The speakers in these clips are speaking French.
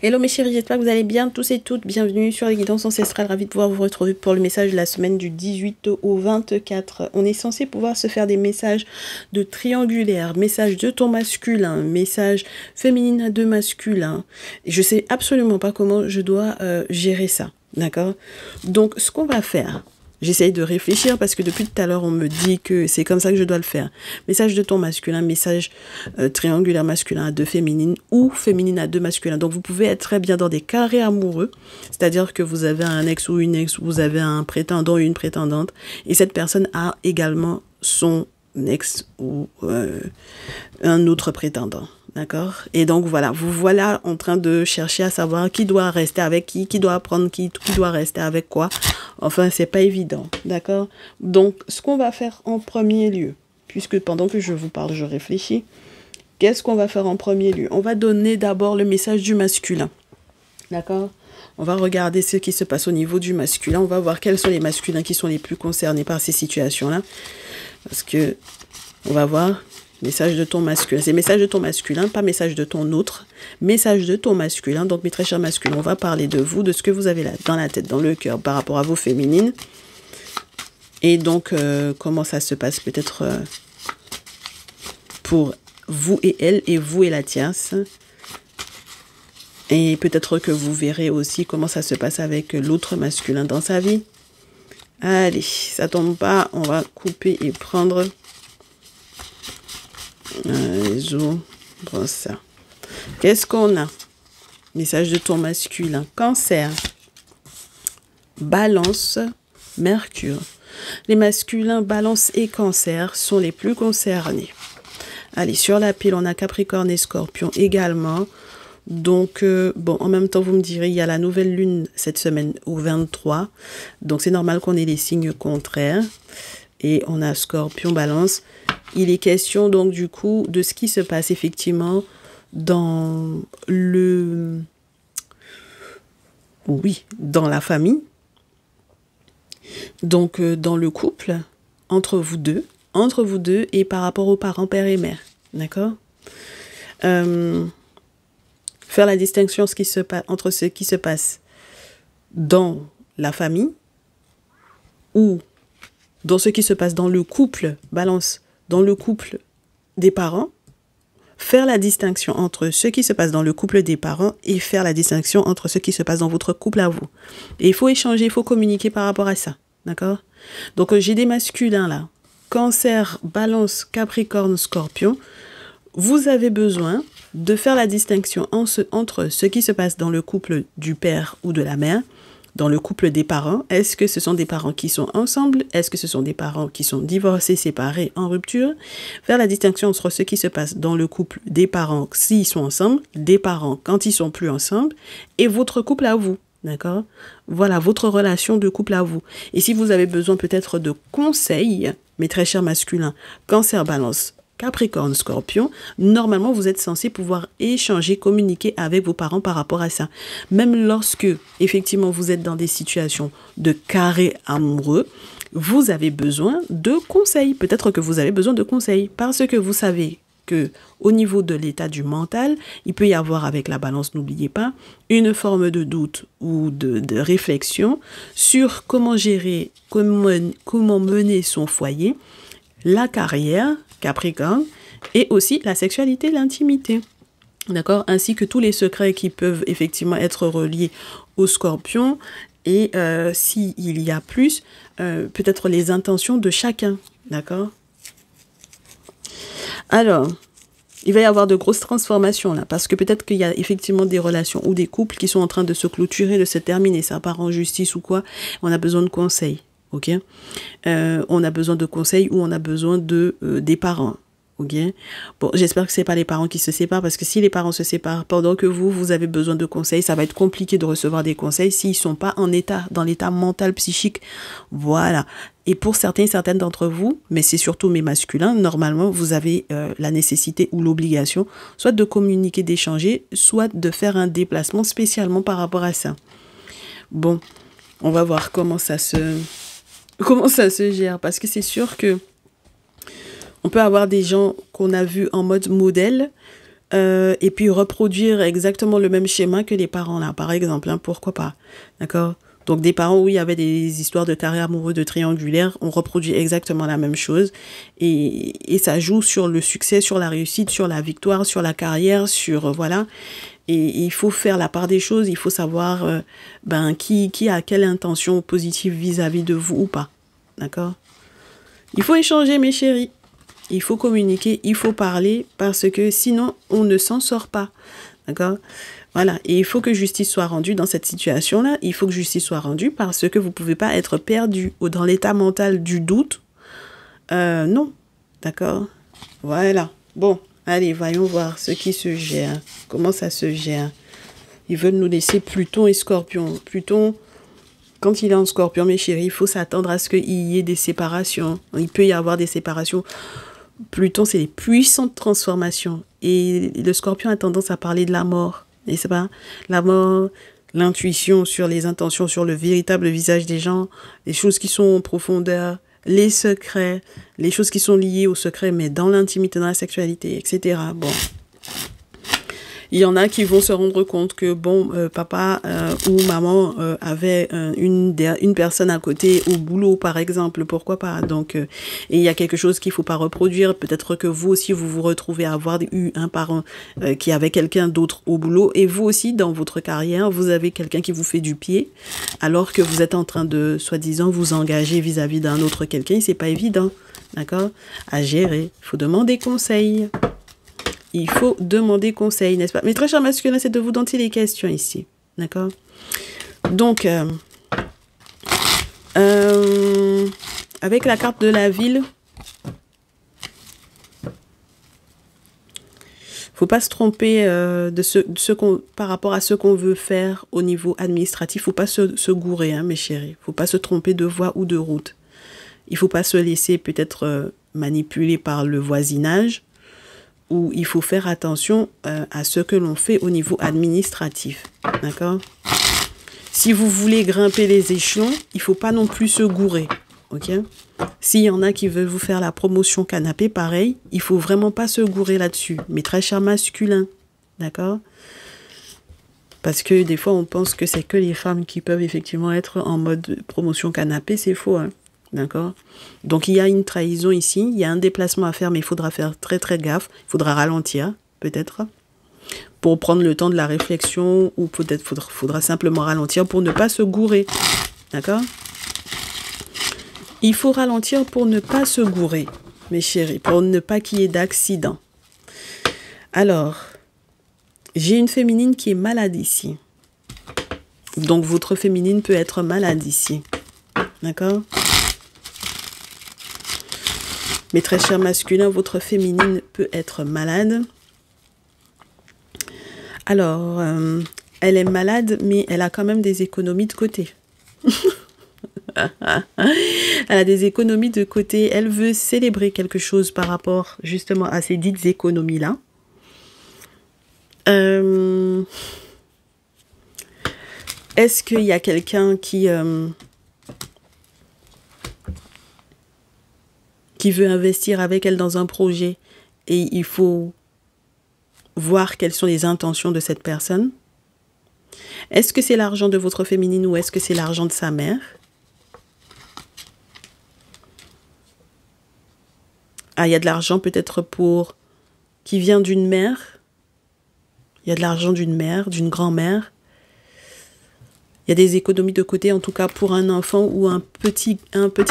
Hello mes chéris, j'espère que vous allez bien tous et toutes. Bienvenue sur les guidances ancestrales. Ravi de pouvoir vous retrouver pour le message de la semaine du 18 au 24. On est censé pouvoir se faire des messages de triangulaire, message de ton masculin, message féminin à deux masculins. Je sais absolument pas comment je dois gérer ça, d'accord? Donc ce qu'on va faire... J'essaye de réfléchir parce que depuis tout à l'heure, on me dit que c'est comme ça que je dois le faire. Message de ton masculin, message triangulaire masculin à deux féminines ou féminine à deux masculins. Donc, vous pouvez être très bien dans des carrés amoureux, c'est-à-dire que vous avez un ex ou une ex, vous avez un prétendant ou une prétendante, et cette personne a également son ex ou un autre prétendant. D'accord? Et donc, voilà, vous voilà en train de chercher à savoir qui doit rester avec qui doit prendre qui doit rester avec quoi. Enfin, c'est pas évident. D'accord? Donc, ce qu'on va faire en premier lieu, puisque pendant que je vous parle, je réfléchis, qu'est-ce qu'on va faire en premier lieu? On va donner d'abord le message du masculin. D'accord? On va regarder ce qui se passe au niveau du masculin. On va voir quels sont les masculins qui sont les plus concernés par ces situations-là. Parce que, on va voir... Message de ton masculin. C'est message de ton masculin, pas message de ton autre. Message de ton masculin. Donc, mes très chers masculins, on va parler de vous, de ce que vous avez là, dans la tête, dans le cœur, par rapport à vos féminines. Et donc, comment ça se passe peut-être pour vous et elle, et vous et la tierce. Et peut-être que vous verrez aussi comment ça se passe avec l'autre masculin dans sa vie. Allez, ça tombe pas. On va couper et prendre... Bon, ça. Qu'est-ce qu'on a? Message de ton masculin. Cancer. Balance. Mercure. Les masculins Balance et Cancer sont les plus concernés. Allez, sur la pile, on a Capricorne et Scorpion également. Donc, bon, en même temps, vous me direz, il y a la nouvelle lune cette semaine au 23. Donc, c'est normal qu'on ait les signes contraires. Et on a Scorpion, Balance. Il est question donc du coup de ce qui se passe effectivement dans le... Oui, dans la famille. Donc dans le couple, entre vous deux et par rapport aux parents, père et mère. D'accord? Faire la distinction entre ce qui se passe dans la famille ou dans ce qui se passe dans le couple, Balance, dans le couple des parents, faire la distinction entre ce qui se passe dans le couple des parents et faire la distinction entre ce qui se passe dans votre couple à vous. Et il faut échanger, il faut communiquer par rapport à ça. D'accord? Donc, j'ai des masculins là. Cancer, Balance, Capricorne, Scorpion. Vous avez besoin de faire la distinction entre ce qui se passe dans le couple du père ou de la mère, dans le couple des parents. Est-ce que ce sont des parents qui sont ensemble? Est-ce que ce sont des parents qui sont divorcés, séparés, en rupture? Faire la distinction entre ce qui se passe dans le couple des parents s'ils sont ensemble, des parents quand ils sont plus ensemble, et votre couple à vous. D'accord? Voilà, votre relation de couple à vous. Et si vous avez besoin peut-être de conseils, mes très chers masculins, Cancer, Balance, Capricorne, Scorpion, normalement, vous êtes censé pouvoir échanger, communiquer avec vos parents par rapport à ça. Même lorsque, effectivement, vous êtes dans des situations de carré amoureux, vous avez besoin de conseils. Peut-être que vous avez besoin de conseils parce que vous savez que au niveau de l'état du mental, il peut y avoir avec la Balance, n'oubliez pas, une forme de doute ou de réflexion sur comment gérer, comment mener son foyer, la carrière, Capricorne, et aussi la sexualité, l'intimité. D'accord? Ainsi que tous les secrets qui peuvent effectivement être reliés au Scorpion et s'il y a plus, peut-être les intentions de chacun. D'accord? Alors, il va y avoir de grosses transformations là, parce que peut-être qu'il y a effectivement des relations ou des couples qui sont en train de se clôturer, de se terminer, ça part en justice ou quoi. On a besoin de conseils. Ok, on a besoin de conseils ou on a besoin des parents. Ok, bon, j'espère que c'est pas les parents qui se séparent parce que si les parents se séparent pendant que vous avez besoin de conseils, ça va être compliqué de recevoir des conseils s'ils sont pas dans l'état mental, psychique. Voilà. Et pour certaines d'entre vous, mais c'est surtout mes masculins, normalement, vous avez la nécessité ou l'obligation, soit de communiquer, d'échanger, soit de faire un déplacement spécialement par rapport à ça. Bon, on va voir comment ça se gère, parce que c'est sûr que on peut avoir des gens qu'on a vus en mode modèle et puis reproduire exactement le même schéma que les parents là, par exemple, hein, pourquoi pas, d'accord? Donc des parents où il y avait des histoires de carré amoureux, de triangulaire, on reproduit exactement la même chose et ça joue sur le succès, sur la réussite, sur la victoire, sur la carrière, sur voilà. Et il faut faire la part des choses, il faut savoir qui a quelle intention positive vis-à-vis de vous ou pas, d'accord? Il faut échanger mes chéris. Il faut communiquer, il faut parler, parce que sinon, on ne s'en sort pas. D'accord? Voilà. Et il faut que justice soit rendue dans cette situation-là. Il faut que justice soit rendue parce que vous ne pouvez pas être perdu ou dans l'état mental du doute. Non. D'accord? Voilà. Bon, allez, voyons voir ce qui se gère. Comment ça se gère? Ils veulent nous laisser Pluton et Scorpion. Pluton, quand il est en Scorpion, mes chéris, il faut s'attendre à ce qu'il y ait des séparations. Il peut y avoir des séparations. Pluton, c'est les puissantes transformations. Et le Scorpion a tendance à parler de la mort. Et c'est pas la mort, l'intuition sur les intentions, sur le véritable visage des gens, les choses qui sont en profondeur, les secrets, les choses qui sont liées aux secrets, mais dans l'intimité, dans la sexualité, etc. Bon. Il y en a qui vont se rendre compte que, bon, papa ou maman avait une personne à côté au boulot, par exemple, pourquoi pas. Donc, et il y a quelque chose qu'il ne faut pas reproduire. Peut-être que vous aussi, vous vous retrouvez à avoir eu un parent qui avait quelqu'un d'autre au boulot. Et vous aussi, dans votre carrière, vous avez quelqu'un qui vous fait du pied, alors que vous êtes en train de, soi-disant, vous engager vis-à-vis d'un autre quelqu'un. C'est pas évident, d'accord, à gérer. Il faut demander conseil. Il faut demander conseil, n'est-ce pas? Mais très cher masculin, c'est de vous dont il est question ici. D'accord? Donc, avec la carte de la ville, faut pas se tromper par rapport à ce qu'on veut faire au niveau administratif. Faut pas se gourer, hein, mes chéris. Faut pas se tromper de voie ou de route. Il faut pas se laisser peut-être manipuler par le voisinage, où il faut faire attention à ce que l'on fait au niveau administratif. D'accord? Si vous voulez grimper les échelons, il ne faut pas non plus se gourer. Ok? S'il y en a qui veulent vous faire la promotion canapé, pareil, il ne faut vraiment pas se gourer là-dessus. Mais très cher masculin. D'accord? Parce que des fois, on pense que c'est que les femmes qui peuvent effectivement être en mode promotion canapé. C'est faux, hein? D'accord? Donc, il y a une trahison ici. Il y a un déplacement à faire, mais il faudra faire très, très gaffe. Il faudra ralentir, peut-être, pour prendre le temps de la réflexion, ou peut-être faudra simplement ralentir pour ne pas se gourer. D'accord? Il faut ralentir pour ne pas se gourer, mes chéris, pour ne pas qu'il y ait d'accident. Alors, j'ai une féminine qui est malade ici. Donc, votre féminine peut être malade ici. D'accord? Mais très cher masculin, votre féminine peut être malade. Alors, elle est malade, mais elle a quand même des économies de côté. Elle a des économies de côté. Elle veut célébrer quelque chose par rapport justement à ces dites économies-là. Est-ce qu'il y a quelqu'un qui veut investir avec elle dans un projet et il faut voir quelles sont les intentions de cette personne? Est-ce que c'est l'argent de votre féminine ou est-ce que c'est l'argent de sa mère? Ah, il y a de l'argent peut-être qui vient d'une mère. Il y a de l'argent d'une mère, d'une grand-mère. Il y a des économies de côté, en tout cas pour un enfant ou un petit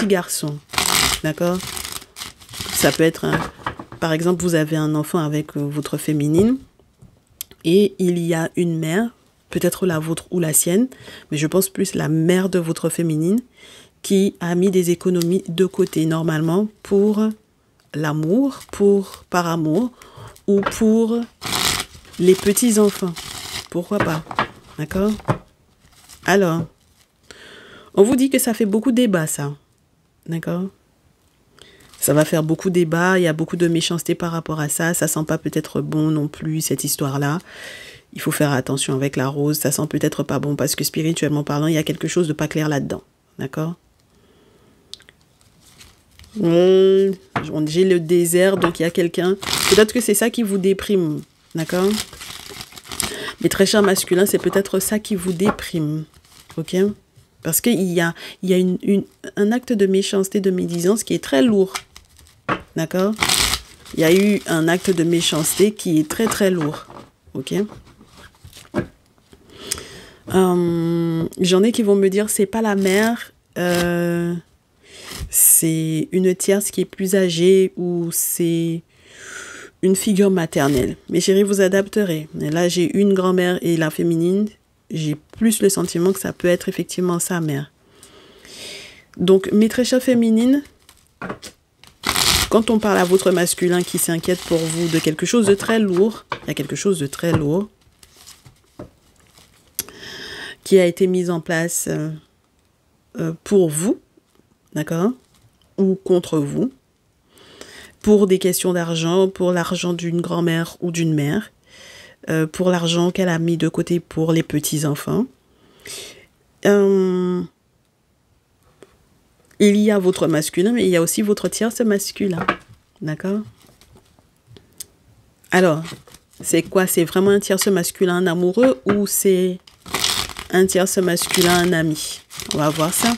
garçon. D'accord? Ça peut être, par exemple, vous avez un enfant avec votre féminine et il y a une mère, peut-être la vôtre ou la sienne, mais je pense plus la mère de votre féminine qui a mis des économies de côté normalement pour l'amour, par amour ou pour les petits-enfants. Pourquoi pas? D'accord? Alors, on vous dit que ça fait beaucoup de débat, ça. D'accord? Ça va faire beaucoup de débat, il y a beaucoup de méchanceté par rapport à ça. Ça sent pas peut-être bon non plus, cette histoire-là. Il faut faire attention avec la rose. Ça sent peut-être pas bon parce que spirituellement parlant, il y a quelque chose de pas clair là-dedans. D'accord? J'ai le désert, donc il y a quelqu'un. Peut-être que c'est ça qui vous déprime. D'accord? Mais très cher masculin, c'est peut-être ça qui vous déprime. Ok? Parce qu'il y a un acte de méchanceté, de médisance qui est très lourd. D'accord? Il y a eu un acte de méchanceté qui est très très lourd. Ok? J'en ai qui vont me dire, c'est pas la mère, c'est une tierce qui est plus âgée ou c'est une figure maternelle. Mes chéris, vous adapterez. Et là, j'ai une grand-mère et la féminine, j'ai plus le sentiment que ça peut être effectivement sa mère. Donc, mes très chères féminines, quand on parle à votre masculin qui s'inquiète pour vous de quelque chose de très lourd, il y a quelque chose de très lourd qui a été mis en place pour vous, d'accord, ou contre vous, pour des questions d'argent, pour l'argent d'une grand-mère ou d'une mère, pour l'argent qu'elle a mis de côté pour les petits-enfants. Il y a votre masculin, mais il y a aussi votre tierce masculin, d'accord? Alors, c'est quoi? C'est vraiment un tierce masculin amoureux ou c'est un tierce masculin, un ami? On va voir ça.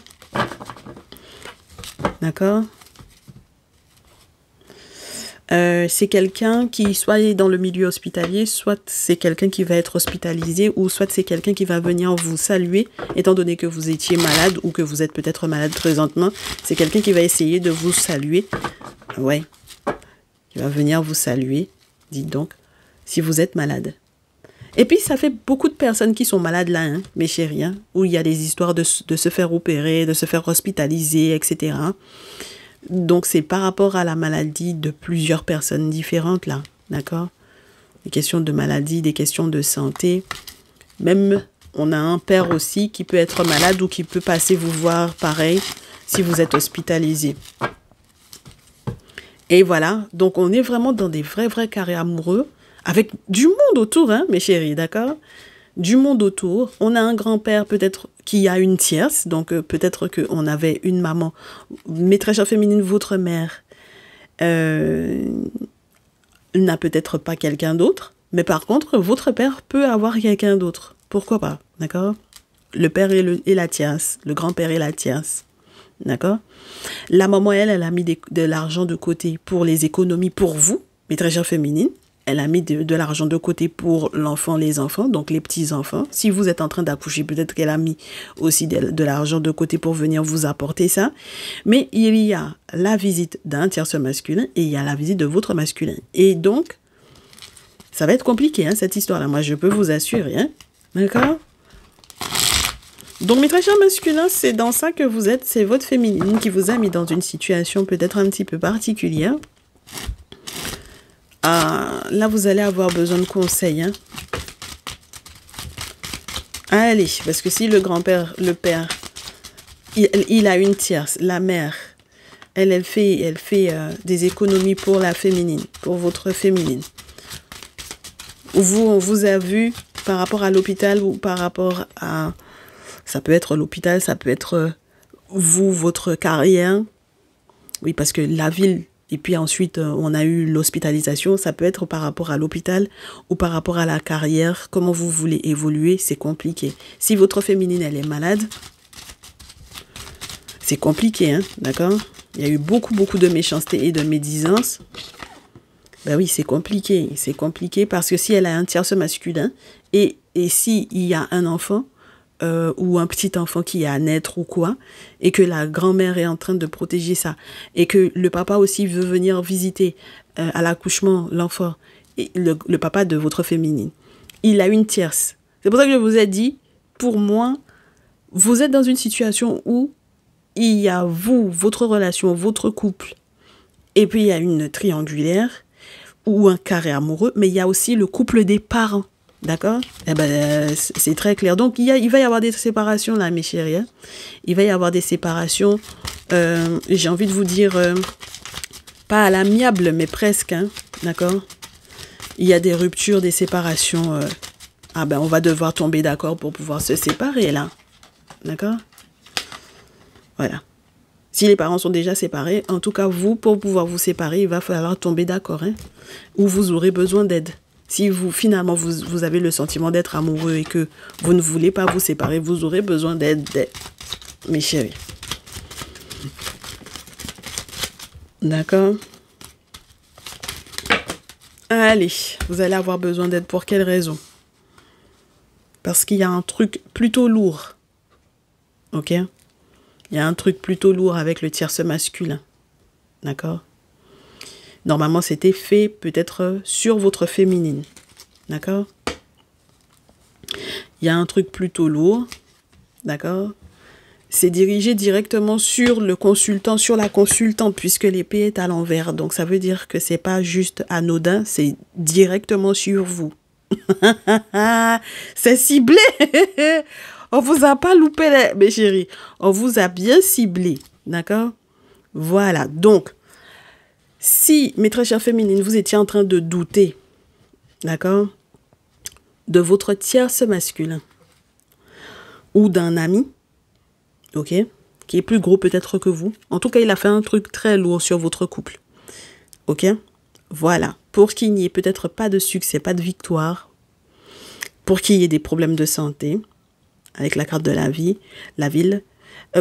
D'accord? C'est quelqu'un qui soit est dans le milieu hospitalier, soit c'est quelqu'un qui va être hospitalisé, ou soit c'est quelqu'un qui va venir vous saluer, étant donné que vous étiez malade ou que vous êtes peut-être malade présentement. C'est quelqu'un qui va essayer de vous saluer. Ouais. Qui va venir vous saluer, dites donc, si vous êtes malade. Et puis, ça fait beaucoup de personnes qui sont malades là, hein, mes chéris, hein, où il y a des histoires de se faire opérer, de se faire hospitaliser, etc. Donc, c'est par rapport à la maladie de plusieurs personnes différentes là, d'accord? Des questions de maladie, des questions de santé. Même, on a un père aussi qui peut être malade ou qui peut passer vous voir pareil si vous êtes hospitalisé. Et voilà, donc on est vraiment dans des vrais carrés amoureux. Avec du monde autour, hein, mes chéris, d'accord? Du monde autour. On a un grand-père peut-être qui a une tierce, donc peut-être qu'on avait une maman. Mes très chères féminines, votre mère n'a peut-être pas quelqu'un d'autre, mais par contre, votre père peut avoir quelqu'un d'autre. Pourquoi pas, d'accord? Le père et la tierce, le grand-père et la tierce, d'accord? La maman, elle a mis de l'argent de côté pour les économies pour vous, mes très chères féminines. Elle a mis de l'argent de côté pour l'enfant, les enfants, donc les petits-enfants. Si vous êtes en train d'accoucher, peut-être qu'elle a mis aussi de l'argent de côté pour venir vous apporter ça. Mais il y a la visite d'un tierce masculin et il y a la visite de votre masculin. Et donc, ça va être compliqué, hein, cette histoire-là. Moi, je peux vous assurer. Hein, d'accord? Donc, mes très chers masculins, c'est dans ça que vous êtes. C'est votre féminine qui vous a mis dans une situation peut-être un petit peu particulière. Là, vous allez avoir besoin de conseils. Hein. Allez, parce que si le grand-père, le père, il a une tierce, la mère, elle fait des économies pour la féminine, pour votre féminine. On vous a vu par rapport à l'hôpital ou par rapport à... Ça peut être l'hôpital, ça peut être vous, votre carrière. Oui, parce que la ville... Et puis ensuite, on a eu l'hospitalisation. Ça peut être par rapport à l'hôpital ou par rapport à la carrière. Comment vous voulez évoluer, c'est compliqué. Si votre féminine, elle est malade, c'est compliqué, hein, d'accord? Il y a eu beaucoup de méchanceté et de médisance. Ben oui, c'est compliqué. C'est compliqué parce que si elle a un tierce masculin et s'il y a un enfant... ou un petit enfant qui est à naître ou quoi, et que la grand-mère est en train de protéger ça, et que le papa aussi veut venir visiter à l'accouchement l'enfant, et le papa de votre féminine, il a une tierce. C'est pour ça que je vous ai dit, pour moi, vous êtes dans une situation où il y a vous, votre relation, votre couple, et puis il y a une triangulaire, ou un carré amoureux, mais il y a aussi le couple des parents. D'accord? Eh ben, c'est très clair. Donc, il va y avoir des séparations là, mes chéris. Hein? Il va y avoir des séparations. J'ai envie de vous dire, pas à l'amiable, mais presque. Hein? D'accord? Il y a des ruptures, des séparations. Ah ben, on va devoir tomber d'accord pour pouvoir se séparer là. D'accord? Voilà. Si les parents sont déjà séparés, en tout cas, vous, pour pouvoir vous séparer, il va falloir tomber d'accord. Hein? Ou vous aurez besoin d'aide. Si vous, finalement, vous avez le sentiment d'être amoureux et que vous ne voulez pas vous séparer, vous aurez besoin d'aide, mes chéris. D'accord? Allez, vous allez avoir besoin d'aide pour quelle raison? Parce qu'il y a un truc plutôt lourd. Ok? Il y a un truc plutôt lourd avec le tierce masculin. D'accord? Normalement, c'était fait peut-être sur votre féminine. D'accord? Il y a un truc plutôt lourd. D'accord? C'est dirigé directement sur le consultant, sur la consultante, puisque l'épée est à l'envers. Donc, ça veut dire que c'est pas juste anodin, c'est directement sur vous. C'est ciblé. On vous a pas loupé, mes chéris. On vous a bien ciblé. D'accord? Voilà. Donc, si, mes très chères féminines, vous étiez en train de douter, d'accord, de votre tierce masculin ou d'un ami, ok, qui est plus gros peut-être que vous. En tout cas, il a fait un truc très lourd sur votre couple. Ok? Voilà. Pour qu'il n'y ait peut-être pas de succès, pas de victoire, pour qu'il y ait des problèmes de santé, avec la carte de la vie, la ville,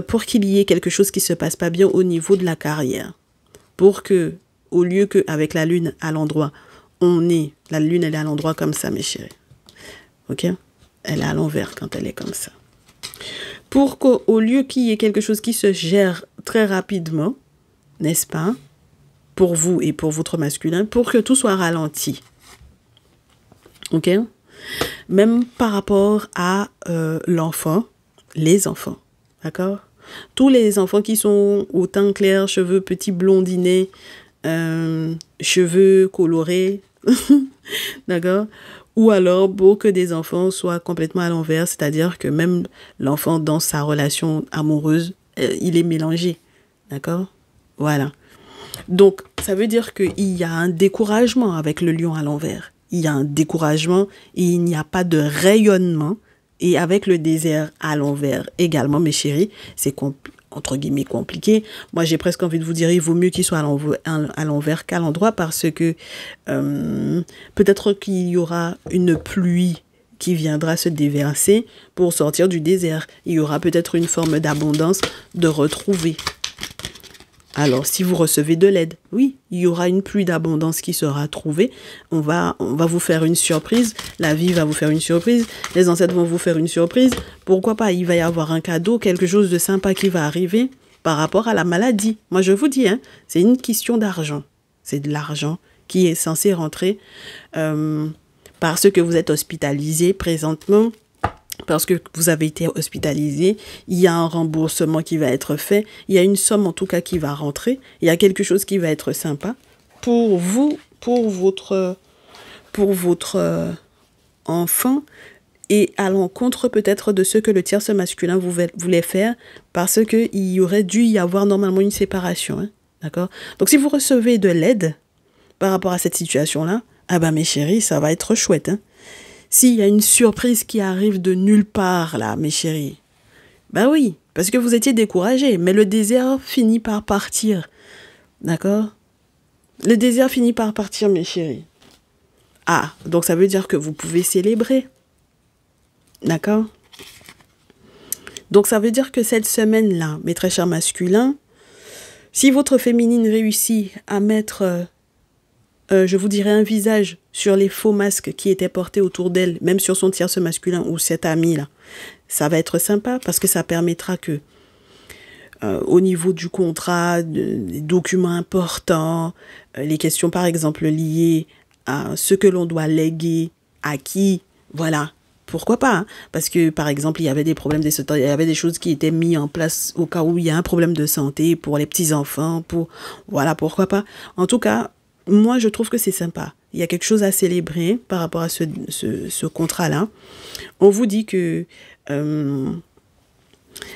pour qu'il y ait quelque chose qui se passe pas bien au niveau de la carrière. Pour que, au lieu qu'avec la lune à l'endroit, la lune elle est à l'endroit comme ça, mes chéris. Ok? Elle est à l'envers quand elle est comme ça. Pour qu'au lieu qu'il y ait quelque chose qui se gère très rapidement, n'est-ce pas, pour vous et pour votre masculin, pour que tout soit ralenti. Ok? Même par rapport à l'enfant, les enfants, d'accord? Tous les enfants qui sont au teint clair, cheveux petits blondinés, cheveux colorés, d'accord? Ou alors, pour que des enfants soient complètement à l'envers, c'est-à-dire que même l'enfant dans sa relation amoureuse, il est mélangé. D'accord? Voilà. Donc, ça veut dire qu'il y a un découragement avec le lion à l'envers. Il y a un découragement et il n'y a pas de rayonnement. Et avec le désert à l'envers également, mes chéris, c'est entre guillemets compliqué. Moi, j'ai presque envie de vous dire, il vaut mieux qu'il soit à l'envers qu'à l'endroit parce que peut-être qu'il y aura une pluie qui viendra se déverser pour sortir du désert. Il y aura peut-être une forme d'abondance de retrouver. Alors, si vous recevez de l'aide, oui, il y aura une pluie d'abondance qui sera trouvée. On va vous faire une surprise. La vie va vous faire une surprise. Les ancêtres vont vous faire une surprise. Pourquoi pas? Il va y avoir un cadeau, quelque chose de sympa qui va arriver par rapport à la maladie. Moi, je vous dis, hein, c'est une question d'argent. C'est de l'argent qui est censé rentrer parce que vous êtes hospitalisé présentement. Parce que vous avez été hospitalisé, il y a un remboursement qui va être fait, il y a une somme en tout cas qui va rentrer, il y a quelque chose qui va être sympa pour vous, pour votre enfant et à l'encontre peut-être de ce que le tierce masculin voulait faire parce qu'il y aurait dû y avoir normalement une séparation. Hein, d'accord? Donc si vous recevez de l'aide par rapport à cette situation-là, ah ben mes chéris, ça va être chouette, hein. S'il y a une surprise qui arrive de nulle part, là, mes chéris, ben oui, parce que vous étiez découragés, mais le désert finit par partir. D'accord? Le désert finit par partir, mes chéris. Ah, donc ça veut dire que vous pouvez célébrer. D'accord? Donc ça veut dire que cette semaine-là, mes très chers masculins, si votre féminine réussit à mettre... je vous dirais un visage sur les faux masques qui étaient portés autour d'elle, même sur son tierce masculin ou cet ami-là. Ça va être sympa parce que ça permettra que, au niveau du contrat, des documents importants, les questions par exemple liées à ce que l'on doit léguer, à qui, voilà. Pourquoi pas, hein? Parce que, par exemple, il y avait des problèmes il y avait des choses qui étaient mises en place au cas où il y a un problème de santé pour les petits-enfants, voilà, pourquoi pas. En tout cas, moi, je trouve que c'est sympa. Il y a quelque chose à célébrer par rapport à ce contrat-là. On vous dit que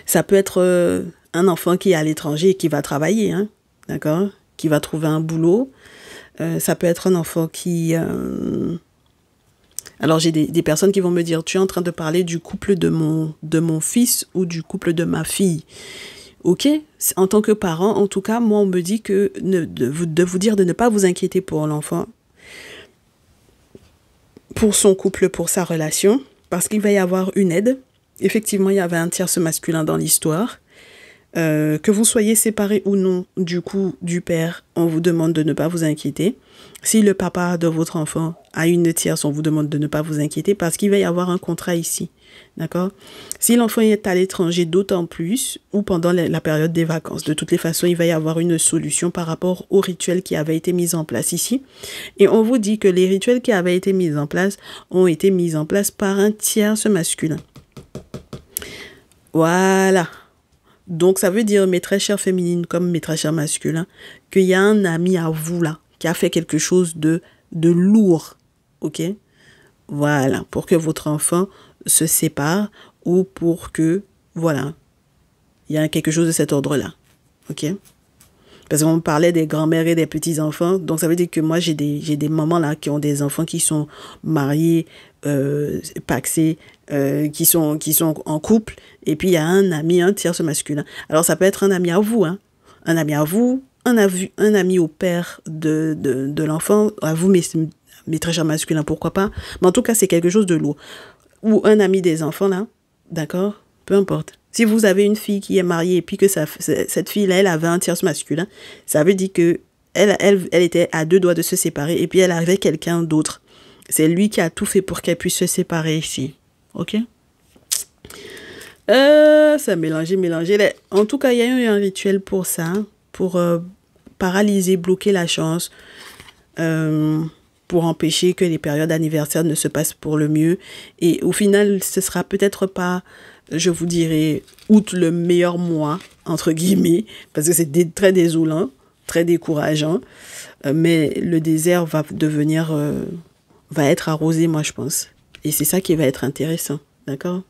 ça peut être un enfant qui est à l'étranger et qui va travailler, hein, d'accord? Qui va trouver un boulot. Ça peut être un enfant qui... Alors, j'ai des personnes qui vont me dire, tu es en train de parler du couple de mon fils ou du couple de ma fille. Ok, en tant que parent, en tout cas, moi, on me dit que de vous dire de ne pas vous inquiéter pour l'enfant. pour son couple, pour sa relation, parce qu'il va y avoir une aide. Effectivement, il y avait un tierce masculin dans l'histoire. Que vous soyez séparés ou non du coup du père, on vous demande de ne pas vous inquiéter. Si le papa de votre enfant a une tierce, on vous demande de ne pas vous inquiéter parce qu'il va y avoir un contrat ici. D'accord? Si l'enfant est à l'étranger, d'autant plus, ou pendant la période des vacances, de toutes les façons, il va y avoir une solution par rapport aux rituels qui avaient été mis en place ici. Et on vous dit que les rituels qui avaient été mis en place ont été mis en place par un tierce masculin. Voilà. Donc, ça veut dire, mes très chères féminines comme mes très chers masculins, qu'il y a un ami à vous, là, qui a fait quelque chose de lourd, ok? Voilà, pour que votre enfant se sépare ou pour que, voilà, il y a quelque chose de cet ordre-là, ok? Parce qu'on parlait des grands-mères et des petits-enfants, donc ça veut dire que moi, j'ai des mamans, là, qui ont des enfants qui sont mariés, pacsés, qui sont en couple, et puis il y a un ami, un tierce masculin. Alors ça peut être un ami à vous, hein, un ami à vous, un ami au père de l'enfant, à vous, mes très chers masculins, pourquoi pas. Mais en tout cas, c'est quelque chose de lourd. Ou un ami des enfants, là, d'accord? Peu importe. Si vous avez une fille qui est mariée et puis que cette fille-là, elle avait un tierce masculin, ça veut dire que elle était à 2 doigts de se séparer et puis elle avait quelqu'un d'autre. C'est lui qui a tout fait pour qu'elle puisse se séparer ici. Ok? Ça mélangé. En tout cas, il y a eu un rituel pour ça, pour paralyser, bloquer la chance, pour empêcher que les périodes anniversaires ne se passent pour le mieux. Et au final, ce sera peut-être pas, je vous dirais, août le meilleur mois, entre guillemets, parce que c'est très désolant, très décourageant. Mais le désert va être arrosé, moi, je pense. Et c'est ça qui va être intéressant, d'accord?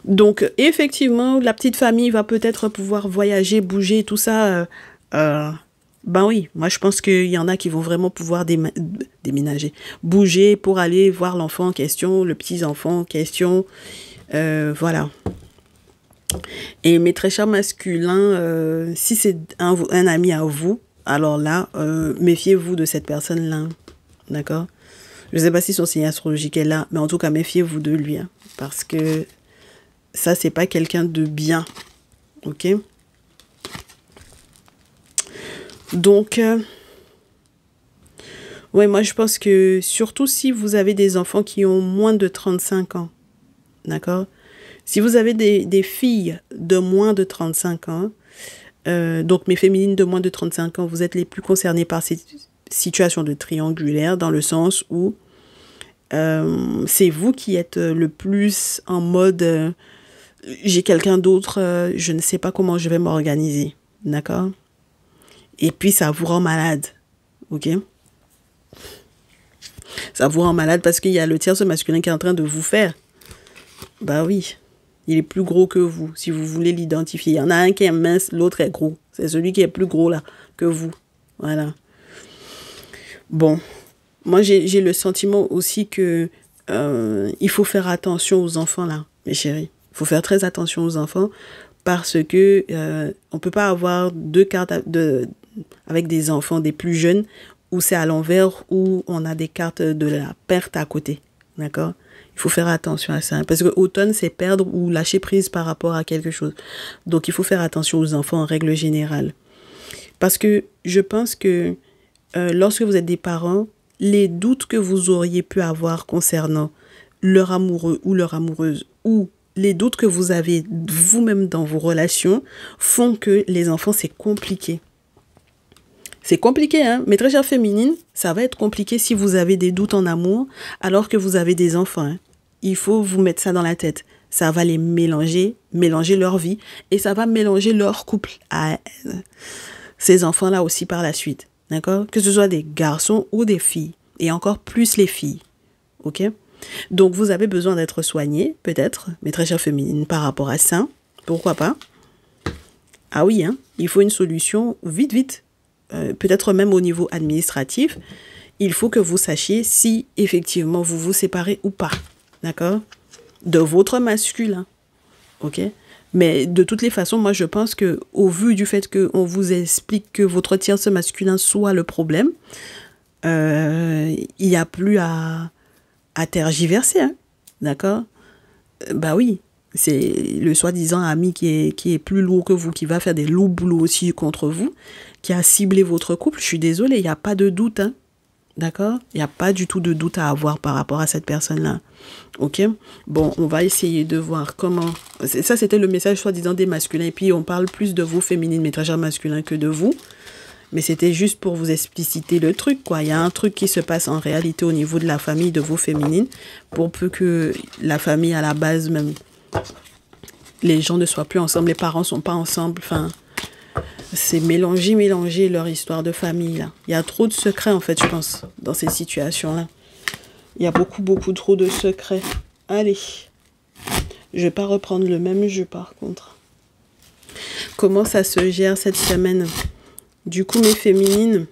Donc, effectivement, la petite famille va peut-être pouvoir voyager, bouger, tout ça. Ben oui, moi je pense qu'il y en a qui vont vraiment pouvoir déménager, bouger pour aller voir l'enfant en question, le petit-enfant en question. Voilà. Et mes très chers masculins, si c'est un ami à vous, alors là, méfiez-vous de cette personne-là. D'accord? Je ne sais pas si son signe astrologique est là, mais en tout cas, méfiez-vous de lui. Hein, parce que ça, c'est pas quelqu'un de bien. Ok? Donc, ouais, moi, je pense que surtout si vous avez des enfants qui ont moins de 35 ans, d'accord? Si vous avez des filles de moins de 35 ans, donc mes féminines de moins de 35 ans, vous êtes les plus concernées par ces situations de triangulaire, dans le sens où c'est vous qui êtes le plus en mode j'ai quelqu'un d'autre, je ne sais pas comment je vais m'organiser, d'accord? Et puis ça vous rend malade, ok? Ça vous rend malade parce qu'il y a le tierce masculin qui est en train de vous faire. Bah oui, il est plus gros que vous, si vous voulez l'identifier. Il y en a un qui est mince, l'autre est gros. C'est celui qui est plus gros là que vous, voilà. Bon, moi j'ai le sentiment aussi que il faut faire attention aux enfants là, mes chéris. Il faut faire très attention aux enfants parce que on peut pas avoir 2 cartes avec des enfants des plus jeunes où c'est à l'envers, où on a des cartes de la perte à côté, d'accord? Il faut faire attention à ça, parce que automne, c'est perdre ou lâcher prise par rapport à quelque chose. Donc, il faut faire attention aux enfants en règle générale. Parce que je pense que lorsque vous êtes des parents, les doutes que vous auriez pu avoir concernant leur amoureux ou leur amoureuse, ou les doutes que vous avez vous-même dans vos relations, font que les enfants, c'est compliqué. C'est compliqué, hein? Mes très chères féminines, ça va être compliqué si vous avez des doutes en amour alors que vous avez des enfants. Hein? Il faut vous mettre ça dans la tête. Ça va les mélanger leur vie et ça va mélanger leur couple à ces enfants-là aussi par la suite. D'accord? Que ce soit des garçons ou des filles. Et encore plus les filles. Ok? Donc, vous avez besoin d'être soignés, peut-être, mes très chères féminines, par rapport à ça. Pourquoi pas? Ah oui, hein? Il faut une solution vite. Peut-être même au niveau administratif, il faut que vous sachiez si effectivement vous vous séparez ou pas, d'accord? De votre masculin, ok? Mais de toutes les façons, moi je pense que au vu du fait qu'on vous explique que votre tierce masculin soit le problème, il n'y a plus à à tergiverser, hein, d'accord? Bah oui, c'est le soi-disant ami qui est plus lourd que vous, qui va faire des lourds boulots aussi contre vous, qui a ciblé votre couple. Je suis désolée, il n'y a pas de doute, hein, d'accord? Il n'y a pas du tout de doute à avoir par rapport à cette personne-là. Ok? Bon, on va essayer de voir comment... Ça, c'était le message soi-disant des masculins. Et puis, on parle plus de vous féminines, mais très chers masculins, que de vous. Mais c'était juste pour vous expliciter le truc, quoi. Il y a un truc qui se passe en réalité au niveau de la famille de vous féminines, pour peu que la famille, à la base même, les gens ne soient plus ensemble, les parents ne sont pas ensemble. Enfin, c'est mélanger leur histoire de famille, là. Il y a trop de secrets, en fait, je pense, dans ces situations-là. Il y a beaucoup trop de secrets. Allez. Je vais pas reprendre le même jeu, par contre. Comment ça se gère cette semaine ? Du coup, mes féminines,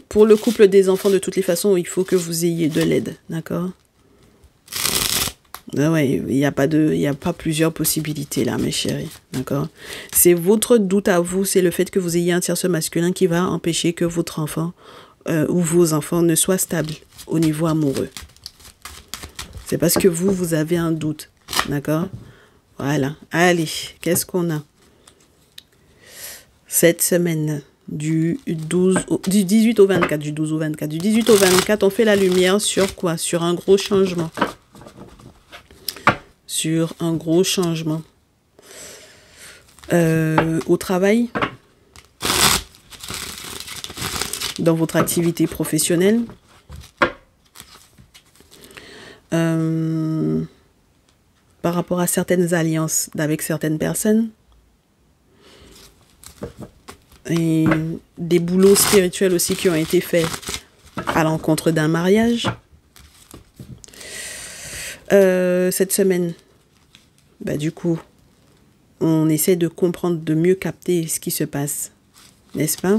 pour le couple des enfants, de toutes les façons, il faut que vous ayez de l'aide, d'accord? Ouais, il n'y a pas plusieurs possibilités là, mes chéris, d'accord? C'est votre doute à vous, c'est le fait que vous ayez un tierce masculin qui va empêcher que votre enfant ou vos enfants ne soient stables au niveau amoureux. C'est parce que vous avez un doute, d'accord? Voilà. Allez, qu'est-ce qu'on a? Cette semaine, du 18 au 24, du 12 au 24. Du 18 au 24, on fait la lumière sur quoi? Sur un gros changement. Sur un gros changement. Au travail, dans votre activité professionnelle, par rapport à certaines alliances avec certaines personnes, et des boulots spirituels aussi qui ont été faits à l'encontre d'un mariage. Cette semaine, bah, du coup, on essaie de comprendre, de mieux capter ce qui se passe, n'est-ce pas?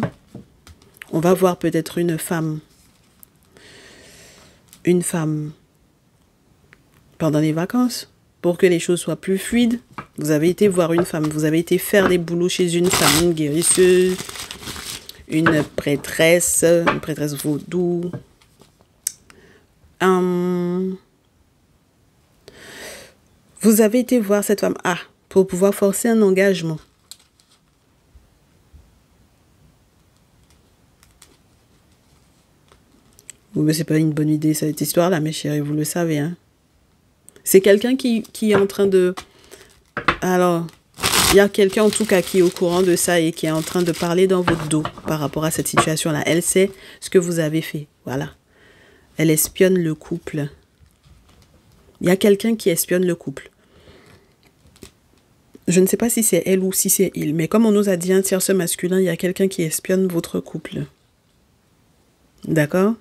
On va voir peut-être une femme pendant les vacances, pour que les choses soient plus fluides. Vous avez été voir une femme, vous avez été faire des boulots chez une femme, une guérisseuse, une prêtresse vaudou. Vous avez été voir cette femme, pour pouvoir forcer un engagement. Mais c'est pas une bonne idée, cette histoire-là, mes chéris, vous le savez, hein. C'est quelqu'un qui est en train de... Alors, il y a quelqu'un en tout cas qui est au courant de ça et qui est en train de parler dans votre dos par rapport à cette situation-là. Elle sait ce que vous avez fait, voilà. Elle espionne le couple. Il y a quelqu'un qui espionne le couple. Je ne sais pas si c'est elle ou si c'est il, mais comme on nous a dit un tierce masculin, il y a quelqu'un qui espionne votre couple. D'accord ?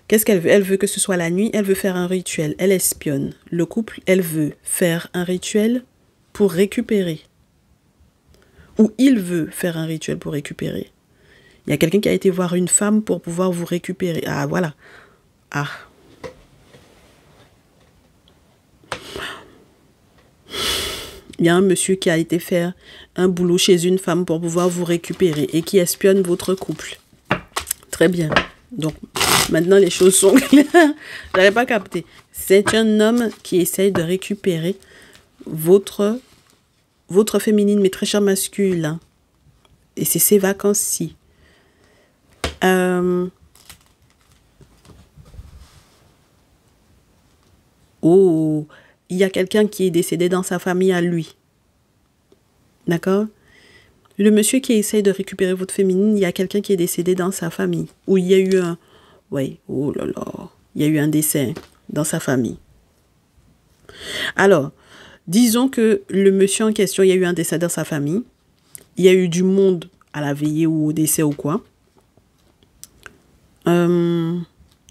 Qu'est-ce qu'elle veut? Elle veut que ce soit la nuit, elle veut faire un rituel, elle espionne le couple, elle veut faire un rituel pour récupérer. Ou il veut faire un rituel pour récupérer. Il y a quelqu'un qui a été voir une femme pour pouvoir vous récupérer. Ah, voilà. Ah. Il y a un monsieur qui a été faire un boulot chez une femme pour pouvoir vous récupérer et qui espionne votre couple. Très bien. Donc, maintenant, les choses sont claires. Je n'avais pas capté. C'est un homme qui essaye de récupérer votre féminine, mais très cher masculin. Et c'est ses vacances-ci. Oh, il y a quelqu'un qui est décédé dans sa famille à lui. D'accord? Le monsieur qui essaye de récupérer votre féminine, il y a quelqu'un qui est décédé dans sa famille. Ou il y a eu un... Oui, oh là là. Il y a eu un décès dans sa famille. Alors, disons que le monsieur en question, il y a eu un décès dans sa famille. Il y a eu du monde à la veillée ou au décès ou quoi.